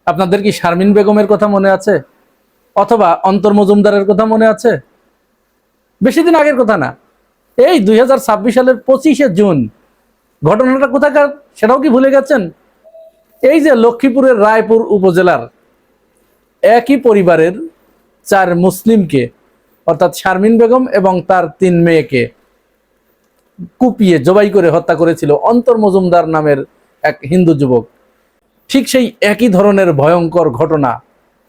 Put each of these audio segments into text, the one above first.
আপনাদের কি শারমিন বেগমের কথা মনে আছে? অথবা অন্তর মজুমদারের কথা মনে আছে? বেশি দিন আগের কথা না, এই 2026 সালের 25শে জুন। ঘটনাটা কোথাকার সেটাও কি ভুলে গেছেন? এই যে লক্ষ্মীপুরের রায়পুর উপজেলার একই পরিবারের 4 মুসলিমকে, অর্থাৎ শারমিন বেগম এবং তার 3 মেয়েকে কুপিয়ে জবাই করে হত্যা করেছিল অন্তর মজুমদার নামের এক হিন্দু যুবক। ঠিক সেই একই ধরনের ভয়ঙ্কর ঘটনা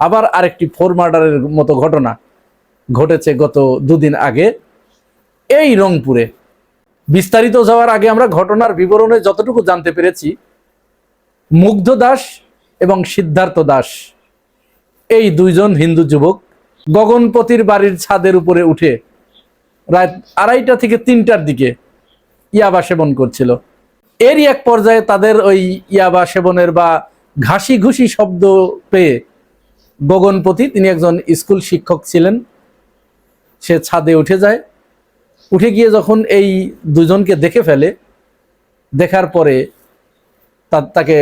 আবার আরেকটি 4 মার্ডারের মতো ঘটনা ঘটেছে গত 2 দিন আগে এই রংপুরে। বিস্তারিত যাওয়ার আগে আমরা ঘটনার বিবরণে যতটুকু জানতে পেরেছি, মুগ্ধ দাস এবং সিদ্ধার্থ দাস এই 2 জন হিন্দু যুবক গগনপতির বাড়ির ছাদের উপরে উঠে রাত 2:30 থেকে 3টার দিকে ইয়াবা সেবন করছিল। এরই এক পর্যায়ে তাদের ওই ইয়াবা সেবনের বা ঘাসি ঘুষি শব্দ পেয়ে গগনপতি, তিনি একজন স্কুল শিক্ষক ছিলেন, সে ছাদে উঠে যায়। উঠে গিয়ে যখন এই 2 জনকে দেখে ফেলে, দেখার পরে তাকে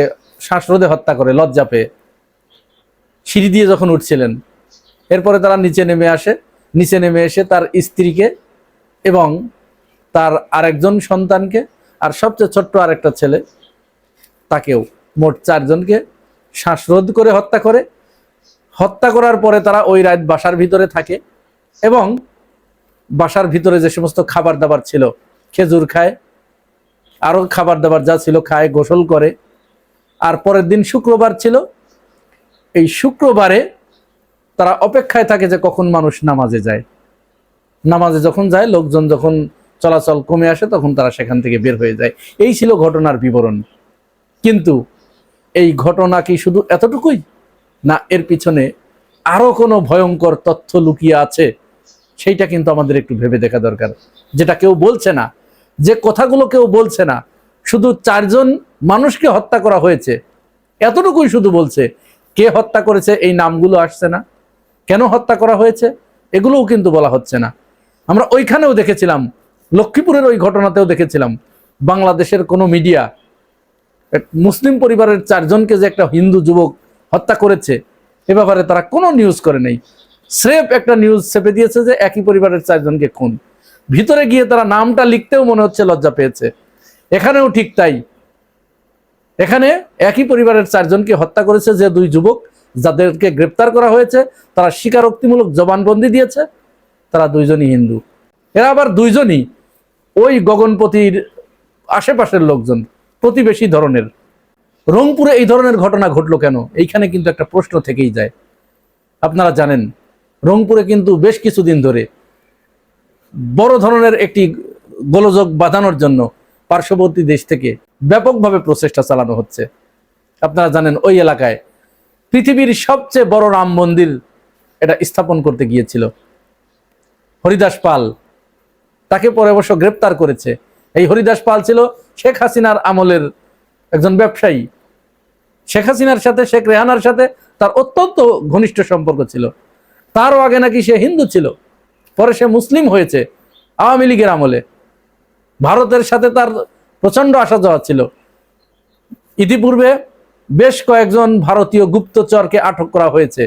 শ্বাসরোধে হত্যা করে লজ্জা পেয়ে। সিঁড়ি দিয়ে যখন উঠছিলেন, এরপরে তারা নিচে নেমে আসে। নিচে নেমে এসে তার স্ত্রীকে এবং তার আরেকজন সন্তানকে আর সবচেয়ে ছোট্ট আরেকটা ছেলে, তাকেও, মোট 4 জনকে শ্বাসরোধ করে হত্যা করে। হত্যা করার পরে তারা ওই রাত বাসার ভিতরে থাকে এবং বাসার ভিতরে যে সমস্ত খাবার দাবার ছিল, খেজুর খায়, আরো খাবার দাবার যা ছিল খায়, গোসল করে। আর পরের দিন শুক্রবার ছিল, এই শুক্রবারে তারা অপেক্ষায় থাকে যে কখন মানুষ নামাজে যায়। নামাজে যখন যায়, লোকজন যখন চলাচল কমে আসে, তখন তারা সেখান থেকে বের হয়ে যায়। এই ছিল ঘটনার বিবরণ। কিন্তু এই ঘটনা কি শুধু এতটুকুই না, এর পিছনে আরো কোনো ভয়ঙ্কর তথ্য লুকিয়ে আছে? সেইটা কিন্তু আমাদের একটু ভেবে দেখা দরকার, যেটা কেউ বলছে না, যে কথাগুলো কেউ বলছে না। শুধু 4 জন মানুষকে হত্যা করা হয়েছে এতটুকুই শুধু বলছে। কে হত্যা করেছে এই নামগুলো আসছে না, কেন হত্যা করা হয়েছে এগুলোও কিন্তু বলা হচ্ছে না। আমরা ওইখানেও দেখেছিলাম, লক্ষ্মীপুরের ওই ঘটনাতেও দেখেছিলাম, বাংলাদেশের কোনো মিডিয়া মুসলিম পরিবারের 4 জনকে যে একটা হিন্দু যুবক হত্যা করেছে এ ব্যাপারে তারা কোনো নিউজ করে নেই। স্রেফ একটা নিউজ চেপে দিয়েছে যে একই পরিবারের 4 জনকে খুন। ভিতরে গিয়ে তারা নামটা লিখতেও মনে হচ্ছে লজ্জা পেয়েছে। এখানেও ঠিক তাই। এখানে একই পরিবারের 4 জনকে হত্যা করেছে যে 2 যুবক, যাদেরকে গ্রেপ্তার করা হয়েছে, তারা স্বীকারোক্তিমূলক জবানবন্দি দিয়েছে, তারা 2 জনই হিন্দু। এরা আবার 2 জনই ওই গগনপতির আশেপাশের লোকজন, প্রতিবেশী ধরনের। রংপুরে এই ধরনের ঘটনা ঘটলো কেন? এইখানে কিন্তু একটা প্রশ্ন থেকেই যায়। আপনারা জানেন, রংপুরে কিন্তু বেশ কিছুদিন ধরে বড় ধরনের একটি গোলযোগ বাঁধানোর জন্য পার্শ্ববর্তী দেশ থেকে ব্যাপকভাবে প্রচেষ্টা চালানো হচ্ছে। আপনারা জানেন, ওই এলাকায় পৃথিবীর সবচেয়ে বড় রাম মন্দির এটা স্থাপন করতে গিয়েছিল হরিদাস পাল। তাকে পরে অবশ্য গ্রেপ্তার করেছে। এই হরিদাস পাল ছিল শেখ হাসিনার আমলের একজন ব্যবসায়ী। শেখ হাসিনার সাথে, শেখ রেহানার সাথে তার অত্যন্ত ঘনিষ্ঠ সম্পর্ক ছিল। তারও আগে নাকি সে হিন্দু ছিল, পরে সে মুসলিম হয়েছে আওয়ামী লীগের আমলে। ভারতের সাথে তার প্রচন্ড আসা যাওয়া ছিল। ইতিপূর্বে বেশ কয়েকজন ভারতীয় গুপ্তচরকে আটক করা হয়েছে।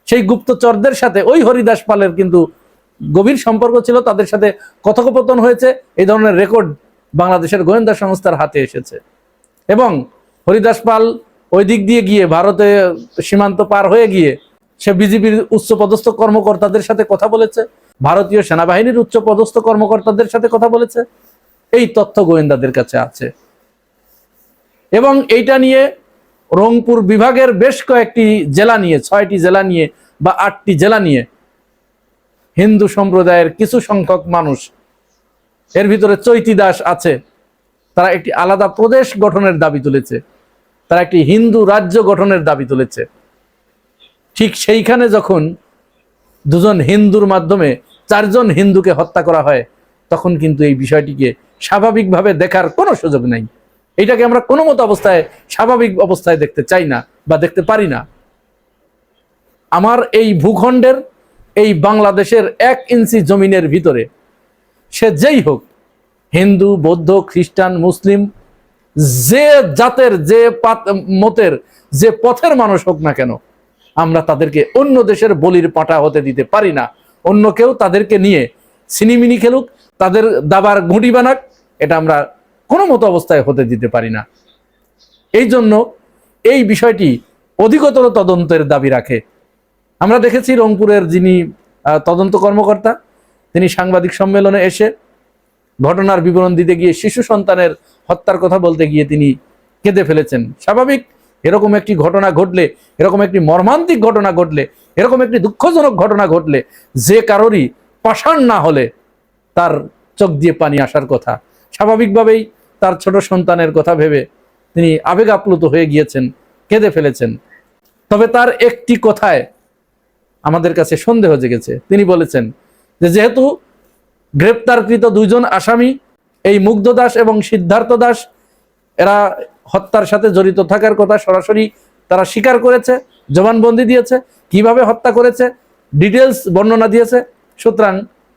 সেই গুপ্তচরদের সাথে ওই হরিদাস পালের কিন্তু গভীর সম্পর্ক ছিল, তাদের সাথে কথোপকথন হয়েছে। এই ধরনের রেকর্ড বাংলাদেশের গোয়েন্দা সংস্থার হাতে এসেছে। এবং হরিদাস পাল ওই দিক দিয়ে গিয়ে, ভারতে সীমান্ত পার হয়ে গিয়ে, সে বিজেপির উচ্চপদস্থ কর্মকর্তাদের সাথে কথা বলেছে, ভারতীয় সেনাবাহিনীর উচ্চপদস্থ কর্মকর্তাদের সাথে কথা বলেছে। এই তথ্য গোয়েন্দাদের কাছে আছে। এবং এইটা নিয়ে রংপুর বিভাগের বেশ কয়েকটি জেলা নিয়ে, 6টি জেলা নিয়ে বা 8টি জেলা নিয়ে হিন্দু সম্প্রদায়ের কিছু সংখ্যক মানুষ, এর ভিতরে চৈতি দাস আছে, তারা একটি আলাদা প্রদেশ গঠনের দাবি তুলেছে। তারা একটি হিন্দু রাজ্য গঠনের দাবি তুলেছে। ঠিক সেইখানে যখন 2 জন হিন্দুর মাধ্যমে 4 জন হিন্দুকে হত্যা করা হয়, তখন কিন্তু এই বিষয়টিকে স্বাভাবিকভাবে দেখার কোনো সুযোগ নাই। এইটাকে আমরা কোনো মতো অবস্থায় স্বাভাবিক অবস্থায় দেখতে চাই না বা দেখতে পারি না। আমার এই ভূখণ্ডের, এই বাংলাদেশের 1 ইঞ্চি জমিনের ভিতরে সে যেই হোক, হিন্দু, বৌদ্ধ, খ্রিস্টান, মুসলিম, যে জাতের, যে মতের, যে পথের মানুষ হোক না কেন, আমরা তাদেরকে অন্য দেশের বলির পাঁঠা হতে দিতে পারি না। অন্য কেউ তাদেরকে নিয়ে সিনিমিনি খেলুক, তাদের দাবার ঘুঁটি বানাক, এটা আমরা কোনো মতো অবস্থায় হতে দিতে পারি না। এই জন্য এই বিষয়টি অধিকতর তদন্তের দাবি রাখে। আমরা দেখেছি রংপুরের যিনি তদন্ত কর্মকর্তা, তিনি সাংবাদিক সম্মেলনে এসে ঘটনার বিবরণ দিতে গিয়ে শিশু সন্তানের হত্যার কথা বলতে গিয়ে তিনি কেঁদে ফেলেছেন। স্বাভাবিক, এরকম একটি ঘটনা ঘটলে, এরকম একটি মর্মান্তিক ঘটনা ঘটলে, এরকম একটি দুঃখজনক ঘটনা ঘটলে যে কারোরই পাষাণ না হলে তার চোখ দিয়ে পানি আসার কথা। স্বাভাবিকভাবেই তার ছোট সন্তানের কথা ভেবে তিনি আবেগ আপ্লুত হয়ে গিয়েছেন, কেঁদে ফেলেছেন। তবে তার একটি কথায় আমাদের কাছে সন্দেহ জেগেছে। তিনি বলেছেন যে যেহেতু গ্রেপ্তারকৃত দুইজন আসামি, এই মুগ্ধ দাস এবং সিদ্ধার্থ দাস, এরা হত্যার সাথে জড়িত থাকার কথা সরাসরি তারা স্বীকার করেছে, জবানবন্দি দিয়েছে, কিভাবে হত্যা করেছে ডিটেলস বর্ণনা দিয়েছে, সুতরাং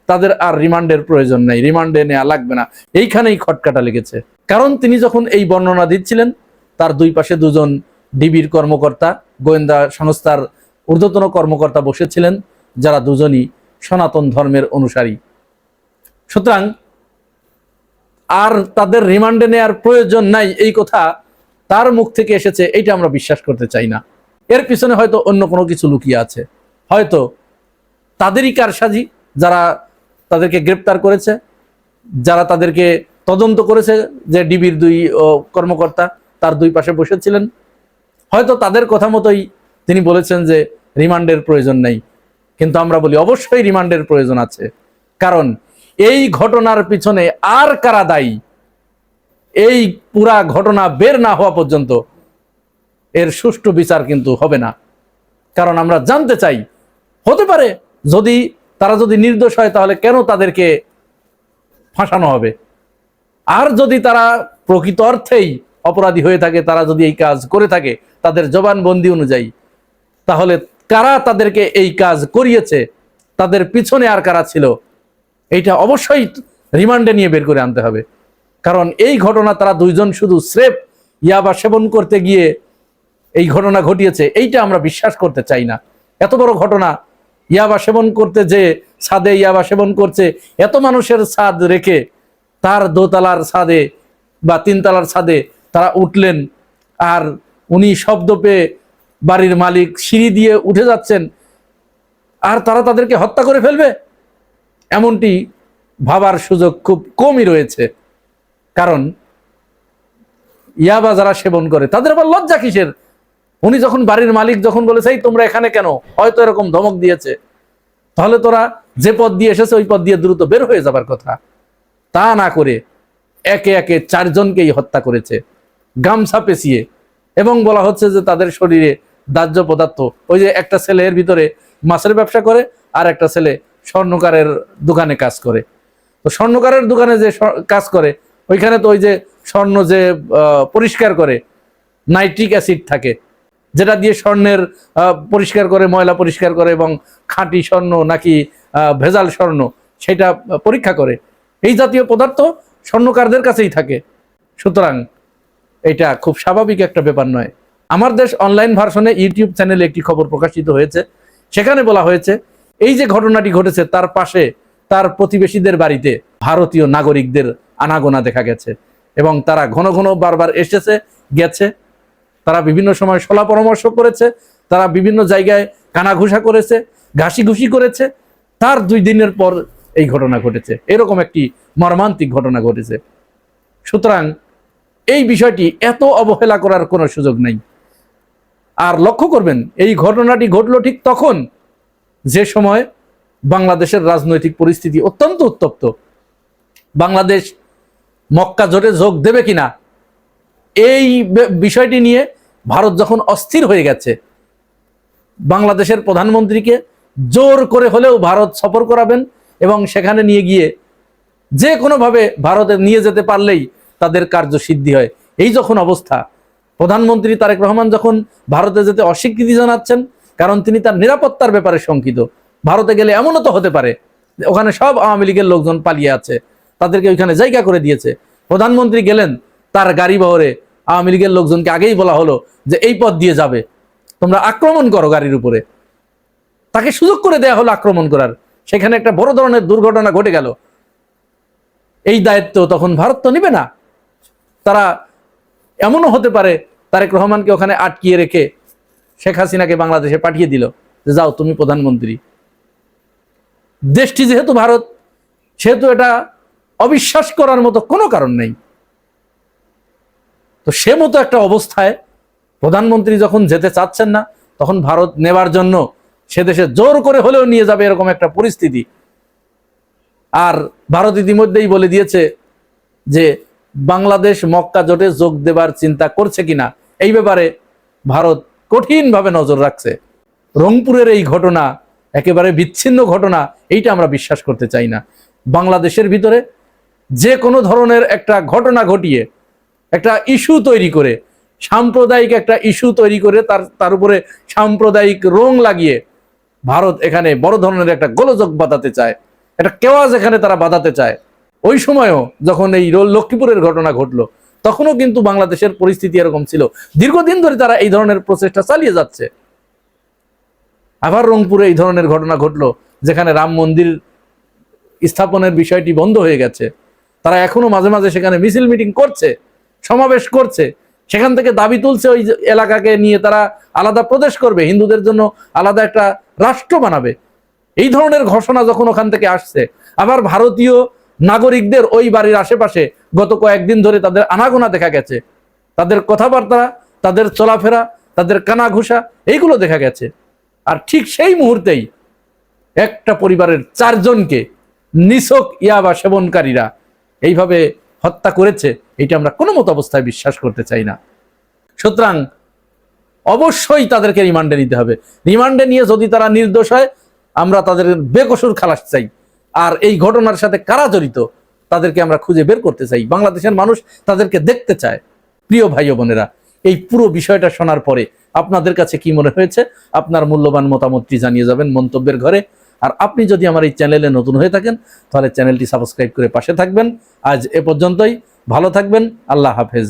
তাদের আর রিমান্ডের প্রয়োজন নেই, রিমান্ডে নেওয়া লাগবে না। এইখানেই খটকাটা লেগেছে। কারণ তিনি যখন এই বর্ণনা দিচ্ছিলেন, তার দুই পাশে দুজন ডিবির কর্মকর্তা, গোয়েন্দা সংস্থার ঊর্ধ্বতন কর্মকর্তা বসেছিলেন, যারা দুজনই সনাতন ধর্মের অনুসারী। সুতরাং আর তাদের রিমান্ডে নেওয়ার প্রয়োজন নাই, এই কথা তার মুখ থেকে এসেছে, এইটা আমরা বিশ্বাস করতে চাই না। এর পিছনে হয়তো অন্য কোনো কিছু লুকিয়ে আছে, হয়তো তাদেরই কারসাজি, যারা তাদেরকে গ্রেপ্তার করেছে, যারা তাদেরকে তদন্ত করেছে, যে ডিবির দুই কর্মকর্তা তার দুই পাশে বসেছিলেন, হয়তো তাদের কথা মতোই তিনি বলেছেন যে রিমান্ডের প্রয়োজন নেই। কিন্তু আমরা বলি অবশ্যই রিমান্ডের প্রয়োজন আছে। কারণ এই ঘটনার পিছনে আর কারা দায়ী, এই পুরা ঘটনা বের না হওয়া পর্যন্ত এর সুষ্ঠু বিচার কিন্তু হবে না। কারণ আমরা জানতে চাই, হতে পারে তারা যদি নির্দোষ হয় তাহলে কেন তাদেরকে ফাঁসানো হবে? আর যদি তারা প্রকৃত অর্থেই অপরাধী হয়ে থাকে, তারা যদি এই কাজ করে থাকে তাদের জবানবন্দি অনুযায়ী, তাহলে কারা তাদেরকে এই কাজ করিয়েছে, তাদের পিছনে আর কারা ছিল, এইটা অবশ্যই রিমান্ডে নিয়ে বের করে আনতে হবে। কারণ এই ঘটনা তারা দুইজন শুধু স্রেফ ইয়াবা সেবন করতে গিয়ে এই ঘটনা ঘটিয়েছে, এইটা আমরা বিশ্বাস করতে চাই না। এত বড় ঘটনা, ইয়াবা সেবন করতে যে ছাদে ইয়াবা সেবন করছে, এত মানুষের ছাদ রেখে তার দোতলার ছাদে বা তিনতলার ছাদে তারা উঠলেন, আর উনি শব্দ পেয়ে বাড়ির মালিক সিঁড়ি দিয়ে উঠে যাচ্ছেন, আর তারা তাদেরকে হত্যা করে ফেলবে, এমনটি ভাবার সুযোগ খুব কমই রয়েছে। কারণ ইয়াবা যারা সেবন করে তাদের আবার লজ্জা কিসের? উনি যখন বাড়ির মালিক যখন বলেছে এই তোমরা এখানে কেন, হয়তো এরকম ধমক দিয়েছে, তাহলে তোরা যে পথ দিয়ে এসেছে ওই পথ দিয়ে দ্রুত বের হয়ে যাবার কথা। তা না করে একে একে চারজনকেই হত্যা করেছে গামছা পেঁচিয়ে, এবং বলা হচ্ছে যে তাদের শরীরে দাহ্য পদার্থ, ওই যে একটা ছেলে এর ভিতরে মাছের ব্যবসা করে, আর একটা ছেলে স্বর্ণকারের দোকানে কাজ করে। তো স্বর্ণকারের দোকানে যে কাজ করে, ওইখানে তো ওই যে স্বর্ণ যে পরিষ্কার করে নাইট্রিক অ্যাসিড থাকে, যেটা দিয়ে স্বর্ণের পরিষ্কার করে, ময়লা পরিষ্কার করে, এবং খাঁটি স্বর্ণ নাকি ভেজাল স্বর্ণ সেটা পরীক্ষা করে। এই জাতীয় পদার্থ স্বর্ণকারদের কাছেই থাকে। সুতরাং এটা খুব স্বাভাবিক একটা ব্যাপার নয়। আমার দেশ অনলাইন ভার্সনে ইউটিউব চ্যানেলে একটি খবর প্রকাশিত হয়েছে, সেখানে বলা হয়েছে এই যে ঘটনাটি ঘটেছে তার পাশে তার প্রতিবেশীদের বাড়িতে ভারতীয় নাগরিকদের আনাগোনা দেখা গেছে, এবং তারা ঘন ঘন বারবার এসেছে গেছে, তারা বিভিন্ন সময় সলা পরামর্শ করেছে, তারা বিভিন্ন জায়গায় কানাঘুষা করেছে, ঘাসিঘুষি করেছে। তার 2 দিনের পর এই ঘটনা ঘটেছে, এরকম একটি মর্মান্তিক ঘটনা ঘটেছে। সুতরাং এই বিষয়টি এত অবহেলা করার কোনো সুযোগ নেই। আর লক্ষ্য করবেন, এই ঘটনাটি ঘটলো ঠিক তখন যে সময় বাংলাদেশের রাজনৈতিক পরিস্থিতি অত্যন্ত উত্তপ্ত। বাংলাদেশ মক্কা জোটে যোগ দেবে কিনা এই বিষয়টি নিয়ে ভারত যখন অস্থির হয়ে গেছে, বাংলাদেশের প্রধানমন্ত্রীকে জোর করে হলেও ভারত সফর করাবেন, এবং সেখানে নিয়ে গিয়ে যে কোনোভাবে ভারতে নিয়ে যেতে পারলেই তাদের কার্যসিদ্ধি হয়। এই যখন অবস্থা, প্রধানমন্ত্রী তারেক রহমান যখন ভারতে যেতে অস্বীকৃতি জানাচ্ছেন, কারণ তিনি তার নিরাপত্তার ব্যাপারে শঙ্কিত। ভারতে গেলে এমনও তো হতে পারে ওখানে সব আওয়ামী লীগের লোকজন পালিয়ে আছে, তাদেরকে ওইখানে জায়গা করে দিয়েছে। প্রধানমন্ত্রী গেলেন, তার গাড়ি বহরে আওয়ামী লীগের লোকজনকে আগেই বলা হলো যে এই পথ দিয়ে যাবে, তোমরা আক্রমণ করো গাড়ির উপরে। তাকে সুযোগ করে দেয়া হলো আক্রমণ করার, সেখানে একটা বড় ধরনের দুর্ঘটনা ঘটে গেল। এই দায়িত্ব তখন ভারত তো নিবে না। তারা এমনও হতে পারে তারেক রহমানকে ওখানে আটকিয়ে রেখে শেখ হাসিনাকে বাংলাদেশে পাঠিয়ে দিল যে যাও তুমি প্রধানমন্ত্রী। দেশটি যেহেতু ভারত, সেহেতু এটা অবিশ্বাস করার মতো কোনো কারণ নেই। তো সে মতো একটা অবস্থায় প্রধানমন্ত্রী যখন যেতে চাচ্ছেন না, তখন ভারত নেবার জন্য সে দেশে জোর করে হলেও নিয়ে যাবে এরকম একটা পরিস্থিতি। আর ভারত ইতিমধ্যেই বলে দিয়েছে যে বাংলাদেশ মক্কা জোটে যোগ দেবার চিন্তা করছে কিনা এই ব্যাপারে ভারত কঠিনভাবে নজর রাখছে। রংপুরের এই ঘটনা একেবারে বিচ্ছিন্ন ঘটনা, এইটা আমরা বিশ্বাস করতে চাই না। বাংলাদেশের ভিতরে যে কোনো ধরনের একটা ঘটনা ঘটিয়ে একটা ইস্যু তৈরি করে, সাম্প্রদায়িক একটা ইস্যু তৈরি করে তার উপরে সাম্প্রদায়িক রং লাগিয়ে ভারত এখানে বড় ধরনের একটা গোলযোগ বাঁধাতে চায়, একটা কেওয়াজ এখানে তারা বাঁধাতে চায়। ওই সময়ও যখন এই লক্ষ্মীপুরের ঘটনা ঘটলো, তখনও কিন্তু বাংলাদেশের পরিস্থিতি এরকম ছিল। দীর্ঘদিন ধরে তারা এই ধরনের প্রচেষ্টা চালিয়ে যাচ্ছে। আবার রংপুরে এই ধরনের ঘটনা ঘটলো, যেখানে রাম মন্দির স্থাপনের বিষয়টি বন্ধ হয়ে গেছে। তারা এখনো মাঝে মাঝে সেখানে মিছিল মিটিং করছে, সমাবেশ করছে, সেখান থেকে দাবি তুলছে ওই এলাকাকে নিয়ে তারা আলাদা প্রদেশ করবে, হিন্দুদের জন্য আলাদা একটা রাষ্ট্র বানাবে। এই ধরনের ঘোষণা যখন ওখান থেকে আসছে, আবার ভারতীয় নাগরিকদের ওই বাড়ির আশেপাশে গত কয়েকদিন ধরে তাদের আনাগোনা দেখা গেছে, তাদের কথাবার্তা, তাদের চলাফেরা, তাদের কানাঘুষা, এইগুলো দেখা গেছে। আর ঠিক সেই মুহূর্তেই একটা পরিবারের 4 জনকে নিছক ইয়াবা সেবনকারীরা এইভাবে হত্যা করেছে, এটা আমরা কোনো মতো অবস্থায় বিশ্বাস করতে চাই না। সুতরাং অবশ্যই তাদেরকে রিমান্ডে নিতে হবে। রিমান্ডে নিয়ে যদি তারা নির্দোষ হয়, আমরা তাদের বেকসুর খালাস চাই। আর এই ঘটনার সাথে কারা জড়িত তাদেরকে আমরা খুঁজে বের করতে চাই। বাংলাদেশের মানুষ তাদেরকে দেখতে চায়। প্রিয় ভাই ও বোনেরা, এই পুরো বিষয়টা শোনার পরে আপনাদের কাছে কি মনে হয়েছে, আপনার মূল্যবান মতামতটি জানিয়ে যাবেন মন্তব্যের ঘরে। আর আপনি যদি আমার এই চ্যানেলে নতুন হয়ে থাকেন, তাহলে চ্যানেলটি সাবস্ক্রাইব করে পাশে থাকবেন। আজ এ পর্যন্তই, ভালো থাকবেন, আল্লাহ হাফেজ।